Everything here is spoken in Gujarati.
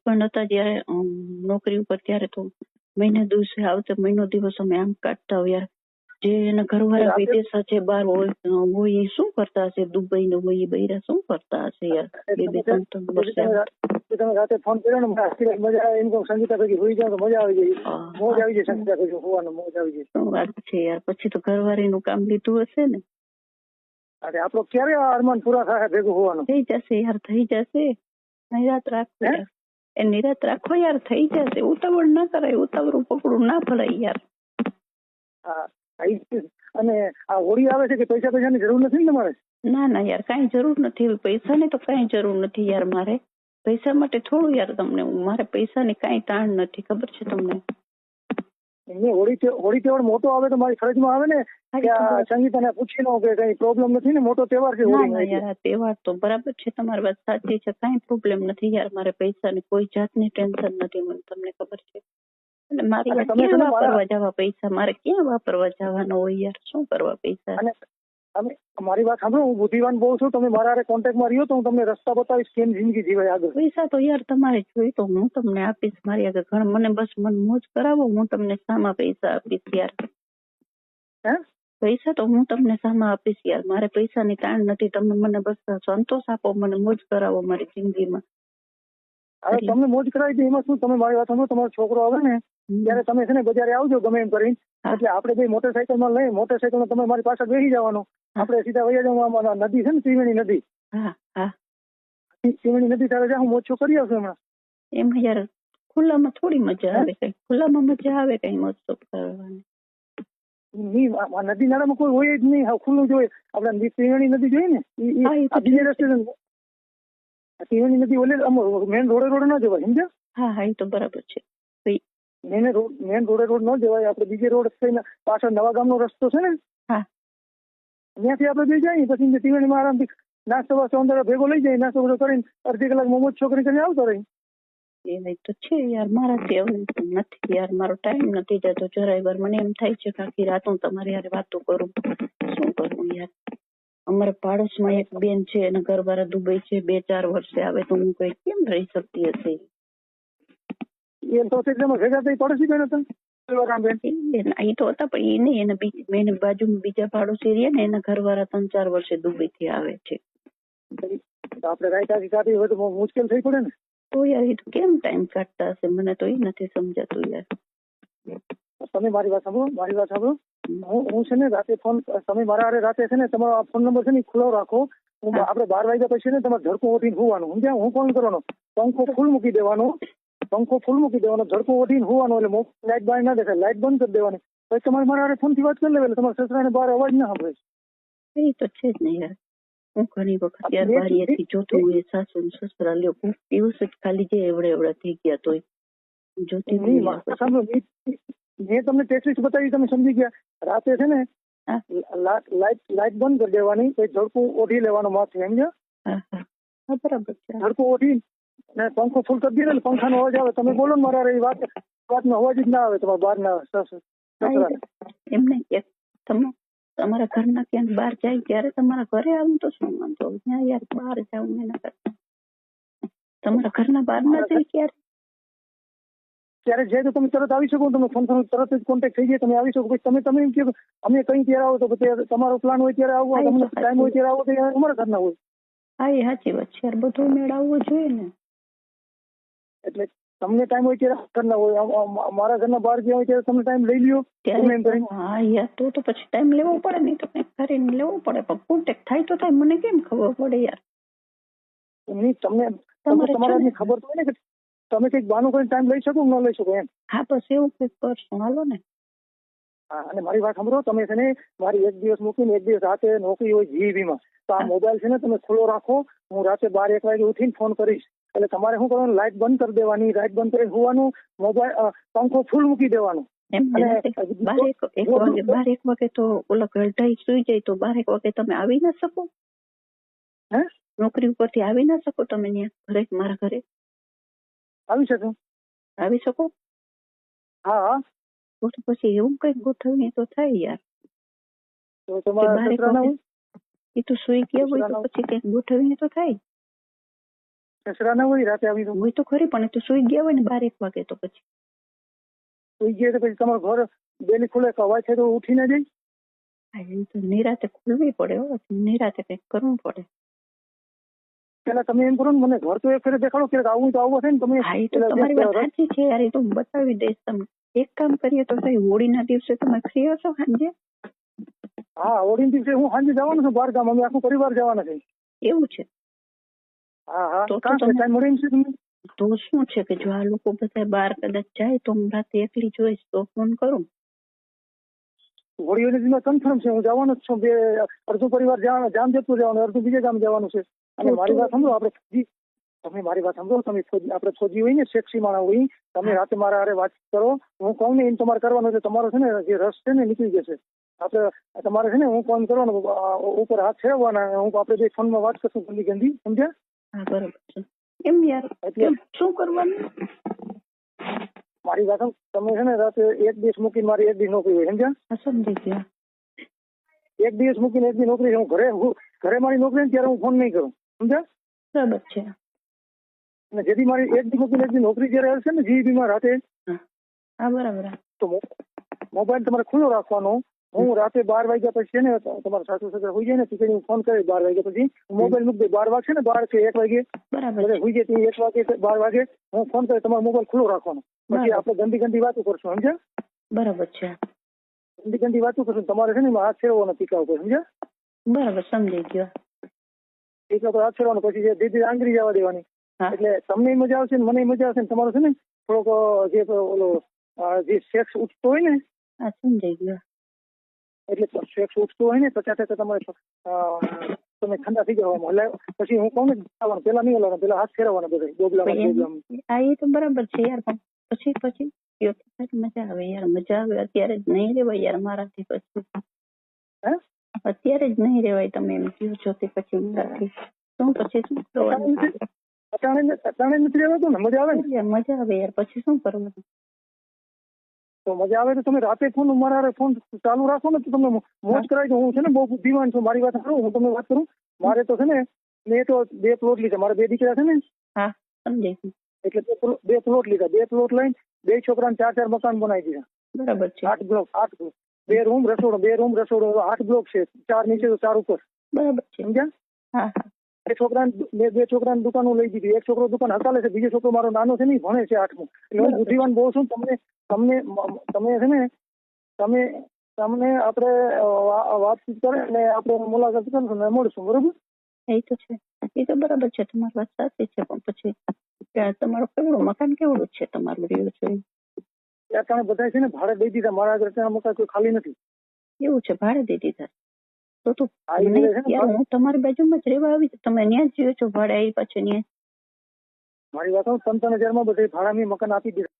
હસબન્ડ હતા જયારે નોકરી ઉપર ત્યારે તો મહિને દિવસે આવતે મહિનો દિવસ અમે આમ કાઢતા હોય યાર. જે એના ઘરવાળા વિદેશ છે બહાર હોય એ શું કરતા હશે? દુબઈ ને હોય એ બૈરા શું કરતા હશે યાર? બે ત્રણ વર્ષ તમે રાતે ફોન કર્યો ને મજા આવે એમ કહું સંગીતા ભેગી હોઈ જાવ તો મજા આવી જાય, મોજ આવી જાય. સંગીતા ભેગી હોવાનું મોજ આવી જાય. શું વાત છે યાર? પછી તો ઘરવાળી નું કામ લીધું હશે ને? અરે આપણો ક્યારે અરમાન પૂરા થાય ભેગું હોવાનું? થઈ જશે યાર, થઈ જશે. નિરાત રાખો યાર, એ નિરાત રાખો યાર, થઈ જશે. ઉતાવળ ના કરાય, ઉતાવળું પકડું ના ભરાય યાર. હા અને આ હોળી આવે છે કે પૈસાની જરૂર નથી ને તમારે? ના ના યાર, કઈ જરૂર નથી. પૈસાની તો કઈ જરૂર નથી યાર. મારે પૈસા માટે થોડું યાર તમને, મારે પૈસાની કઈ તાણ નથી, ખબર છે તમને? હોળી તહેવાર મોટો આવે તો મારી ફરજમાં આવે ને કે સંગીતાને પૂછી લો કે કઈ પ્રોબ્લેમ નથી ને? મોટો તહેવાર છે હોળી. યાર તહેવાર તો બરાબર છે, તમારી વાત સાચી છે, કઈ પ્રોબ્લેમ નથી યાર. મારે પૈસાની કોઈ જાતની ટેન્શન નથી, મને તમને ખબર છે. એટલે મારી ક્યાં વાપરવા જવા પૈસા? મારે ક્યાં વાપરવા જવાનો હોય યાર? શું કરવા પૈસા? અને મારી વાત સાંભળો, હું બુદ્ધિવાન બહુ છું. તમે મારા કોન્ટેક્ટમાં રહ્યો તો હું તમને રસ્તા બતાવીશ કેમ જિંદગી જીવાય આગળ. પૈસા તો યાર તમારે જોઈ તો હું તમને આપીશ. મારી આગળ ઘણા મને બસ મન મોજ કરાવો, હું તમને સામા પૈસા આપીશ યાર. હે? પૈસા તો હું તમને સામા આપીશ યાર. મારે પૈસાની તાણ નથી. તમે મને બસ સંતોષ આપો, મને મોજ કરાવો મારી જિંદગીમાં. હવે તમને મોજ કરાવી દે એમાં શું? તમે મારી વાત સાંભળો, તમારો છોકરો આવે ને ત્યારે તમે છે ને બજારે આવજો ગમે એમ કરીને. એટલે આપણે બે મોટરસાઇકલમાં લઈ, મોટરસાઇકલમાં તમે મારી પાછળ બેસી જવાનું. આપણે સીધા વયા જવાનું. નદી છે ને ત્રિવેણી નદી, ત્રિવેણી નદી ત્યારે જાઉં મોજ કરી આવશે હમણાં. એમાં યાર ખુલ્લામાં થોડી મજા આવે કઈ? ખુલ્લામાં મજા આવે કઈ મોજ કરવાની? નદી નાળામાં કોઈ હોય જ નહીં, ખુલ્લું જોઈએ. આપણે ત્રિવેણી નદી જોઈએ ને બીજે રસ્તે. ત્રિવેણી નદી ઓલે મેન રોડે ના જવાય, સમજ્યા? હા એ તો બરાબર છે. મેન રોડ ન જવાય. આપણે બીજે રોડ થઈને પાછળ નવા ગામનો રસ્તો છે ને, ત્યાંથી આપણે બે જાય. પછી ત્રિવેણીમાં આરામથી નાસ્તો વાસ્તો અંદર ભેગો લઈ જાય. નાસ્તો બધો કરીને અડધી કલાક મોમોજ છોકરી કરીને આવતો રહી. એ તો છે યાર, મારાથી હવે નથી યાર, મારો ટાઈમ નથી જતો જરાય વાર. મને એમ થાય છે કે આખી રાત હું તમારી યાર વાતો કરું. શું કરું યાર? અમારા પાડોશમાં એક બેન છે, એના ઘરવાળા દુબઈ છે. 2-4 વર્ષે આવે તો હું કઈ કેમ રહી શકતી હશે? એ તો ભેગા થઈ પડોશી બેન હતા એ તો હતા, પણ એ નહીં. એને બાજુમાં બીજા પાડોશી રહ્યા ને, એના ઘરવાળા 3-4 વર્ષે દુબઈ થી આવે છે. આપણે રાયતાથી કાઢી હોય તો મુશ્કેલ થઈ પડે ને. તો યાર એ તો કેમ ટાઈમ કાઢતા હશે? મને તો એ નથી સમજાતું યાર. તમે મારી વાત સાંભળો. હું છે ને રાતે ફોન, તમે મારા રાતે છે ને તમારો ફોન નંબર છે ને ખુલ્લો રાખો. આપણે 12 વાગ્યા પછી ને તમારે ધડકો ઉઠીને હોવાનું, સમજ્યા? હું ફોન કરવાનો, પંખો ફૂલ મૂકી દેવાનો, ધડકો ઉઠીને હોવાનું. એટલે લાઈટ બહાર ના દેખાય, લાઈટ બંધ કરી દેવાની. પછી તમારે મારા ફોન થી વાત કરી લેવાય. તમારા સસરાને બહાર અવાજ ના સાંભળે. એ તો છે જ નહીં યાર. હું ઘણી વખત યાર બારીએથી જોતું હોય સાસુ સસરા લ્યો દિવસ જ ખાલી જે એવડા થઈ ગયા તોય જોતી મેં તમને ટેક્સ બતાવી, તમે સમજી ગયા. રાતે છે ને લાઈટ બંધ કરી દેવાની, પછી ધડકું ઓઢી લેવાનું માથે, સમજ્યા? બરાબર છે. ધડકું ઓઢી ને પંખો ફૂલ કરી દે, પંખાનો અવાજ આવે. તમે બોલો ને મારા એ વાતનો અવાજ જ ના આવે તમારા બહાર ના. એમ નહીં, તમે તમારા ઘરના ક્યાંક બહાર જાય ત્યારે તમારા ઘરે આવું તો શું વાંધો? ત્યાં યાર બહાર જાઉં એના કરતા તમારા ઘરના બહાર ના જાય ક્યારે જાય તો તમે તરત આવી શકો. તમે ફોન તરત જ કોન્ટેક્ટ થઈ જાય, તમે આવી શકો. પછી તમે એમ કહો અમે કઈ ત્યારે આવો તો પછી તમારો પ્લાન હોય ત્યારે આવવો, તમને ટાઈમ હોય ત્યારે આવો તો અમારા ઘરના હોય. હા એ સાચી વાત છે યાર, બધું મેળવવું જોઈએ ને. એટલે તમને ટાઈમ હોય ત્યારે ઘરના હોય, મારા ઘરના બહાર ગયા હોય ત્યારે તમે ટાઈમ લઈ લ્યો ત્યારે. હા યાર, તો પછી ટાઈમ લેવો પડે ને, તો કઈક કરીને લેવો પડે. પણ કોન્ટેક્ટ થાય તો થાય, મને કેમ ખબર પડે યાર? તમને તમારા ખબર તો હોય ને કે તમે કઈક બાનું કરીને ટાઈમ લઈ શકો ન લઈ શકો એમ. હા બસ એવું કઈક કરશું, હાલો ને. હા, અને મારી વાત સાંભળો, તમે છે ને મારી એક દિવસ મૂકીને એક દિવસ રાતે નોકરી હોય જીવીમાં, તો આ મોબાઈલ છે ને તમે ખુલ્લો રાખો. હું રાતે 12-1 વાગે ઉઠીને ફોન કરીશ. એટલે તમારે શું કરવાનું, લાઈટ બંધ કરી દેવાની, લાઈટ બંધ કરી હોવાનું, મોબાઈલ પંખો ફૂલ મૂકી દેવાનો. 12-1 વાગે તો ઓલા ગઢાઈ સુઈ જાય તો 12-1 વાગે તમે આવી ના શકો? હે? નોકરી ઉપરથી આવી ના શકો તમે ઘરે? મારા ઘરે આવી શકો? હા. તો પછી એવું કઈક ગોઠવણી તો થાય યાર. તો તમારા એ તો સુઈ ગયા હોય તો પછી કઈક ગોઠવણી તો થાય. સસરા ના હોય રાતે આવી તો હોય તો ખરી, પણ એ તો સુઈ ગયા હોય ને 12-1 વાગે તો પછી સુઈ ગયા તો પછી તમારું ઘર બેલી ખુલે કે અવાજ છે તો ઉઠી ના જાય. હા, એ તો નિરાતે ખોલવી પડે હો, નિરાતે કંઈક કરવું પડે. પેલા તમે એમ કરો ને, મને ઘર તો એક ફેરે દેખાડો કે આવું તો આવું છે ને તમે. હા, એ તો તમારી વાત સાચી છે યાર, એ તો હું બતાવી દઈશ તમને. એક કામ કરીએ તો સહી, હોળીના દિવસે તમે ફ્રી હશો સાંજે? હા, હોળીના દિવસે હું સાંજે જવાનું છું બહાર ગામ, અમે આખું પરિવાર જવાના છે. એવું છે? હા હા, તો કાં છે ટાઈમ મળે છે તમને? તો શું છે કે જો આ લોકો બધા બહાર કદાચ જાય તો હું રાતે એકલી જોઈશ તો ફોન કરું. હોળીઓની દિવસ કન્ફર્મ છે, હું જવાનો જ છું. અડધું પરિવાર જામજોધપુર જવાનું, અડધું બીજે ગામ જવાનું છે. અને મારી વાત સમજો, તમે મારી વાત સમજો, તમે આપણે ફોજી હોય ને, સેક્સી માણસ હોય, તમે રાતે મારા હારે વાત કરો, હું કહું ને એમ તમારે કરવાનું છે. તમારો છે ને જે રસ છે ને નીકળી જશે. આપણે તમારે છે ને હું કામ કરવાનું, ઉપર હાથ ફેરવવાના, હું આપણે જે ફોનમાં વાત કરશું ગંદી ગંદી, સમજ્યા? હા, બરોબર છે. એમ યાર, એટલે શું કરવાનું? મારી વાત તમે છે ને રાતે એક દિવસ મૂકીને મારી એક દિવસ નોકરી હોય, સમજ્યા? સમજી ગયા. એક દિવસ મૂકીને એક દિવસ નોકરી, હું ઘરે મારી નોકરી ને ત્યારે હું ફોન નહીં કરું, સમજ્યા? બરાબર છે. અને જેથી મારી એક દિવસ મૂકીને એક દિવસ નોકરી જયારે હશે ને જીબી માં રાતે, હા બરાબર, તો મોબાઈલ તમારે ખુલ્લો રાખવાનો. હું રાતે 12 વાગ્યા પછી ને તમારા સાસુ સસરા હોઈ જાય ને પછી હું ફોન કરી 12 વાગ્યા પછી મોબાઈલ મૂકી દે. 12 વાગશે ને 12 કે 1 વાગે બરાબર હોઈ જાય, 1 વાગે 12 વાગે હું ફોન કરી તમારો મોબાઈલ ખુલ્લો રાખવાનો. પછી આપણે ગંદી ગંદી વાતો કરશું, સમજ્યા? બરાબર છે. ગંદી ગંદી વાતો કરશું, તમારે છે ને હાથ ફેરવવાનો ટીકા ઉપર, સમજ્યા? બરાબર, સમજી ગયો. ટીકા ઉપર હાથ ફેરવાનો, પછી જે દીદી આંગળી જવા દેવાની. એટલે તમને મજા આવશે ને મને મજા આવશે ને તમારું છે ને થોડોક જે ઓલો જે સેક્સ ઉઠતો હોય ને. હા, સમજાઈ ગયો. એટલે સેક્સ ઉઠતો હોય ને 50% તમારે તમે ઠંડા થઈ જવામાં. એટલે પછી હું કહું ને પેલા નહીં હલાવવાનું, પેલા હાથ ફેરવવાના બધા ડોબલામાં. હા, એ તો બરાબર છે યાર, પણ પછી મજા આવે યાર, મજા આવે. અત્યારે જ નહીં રેવાય યાર મારાથી. પછી અત્યારે જ નહીં રેવાય, તમે એમ કહો છો તે પછી મારાથી શું શું કરવાનું? અટાણે નથી રહેવાતું ને, મજા આવે ને? મજા આવે યાર, પછી શું કરવાનું? તો મજા આવે તો તમે રાતે ફોન મારા ફોન ચાલુ રાખો ને તો તમને મોજ કરાવી દઉં. હું છે ને બહુ બુદ્ધિમાન છું, મારી વાત કરું, હું તમને વાત કરું. મારે તો છે ને મેં તો 2 પ્લોટ લીધા, મારા 2 દીકરા છે ને. હા, સમજાય. એટલે 2 પ્લોટ લીધા, 2 પ્લોટ લઈને 2 છોકરાને 4 મકાન બનાવી દીધા. બરાબર છે. 8 બ્લોક, 2 રૂમ રસોડો, 2 રૂમ રસોડો, 8 બ્લોક છે. 4 નીચે તો 4 ઉપર. બરાબર છે, સમજ્યા? હા. 2 છોકરાને દુકાનો લઈ દીધી. એક છોકરો દુકાન હકાલે છે, બીજો છોકરો મારો નાનો છે ને ભણે છે 8મું. એટલે હું બુદ્ધિવાન બહુ છું. તમે છે ને તમને આપણે વાતચીત કરે અને આપણે મુલાકાત કરીશું ને મળશું, બરોબર? એ તો છે, એ તો બરાબર છે, તમારી વાત સાચી છે. પણ પછી તમારું કેવડું મકાન કેવડું છે તમારું રહ્યું છે? ત્યાં બધા છે ને ભાડે દઈ દીધા. મારા આગળ ત્યાં મકાન કોઈ ખાલી નથી. એવું છે? ભાડે દઈ દીધા? તો હું તમારી બાજુમાં જ રહેવા આવી, તમે ત્યાં જ રહ્યો છો ભાડે? આવી પછી ત્યાં મારી વાત 55,000 માં બધે ભાડાની મકાન આપી દીધા.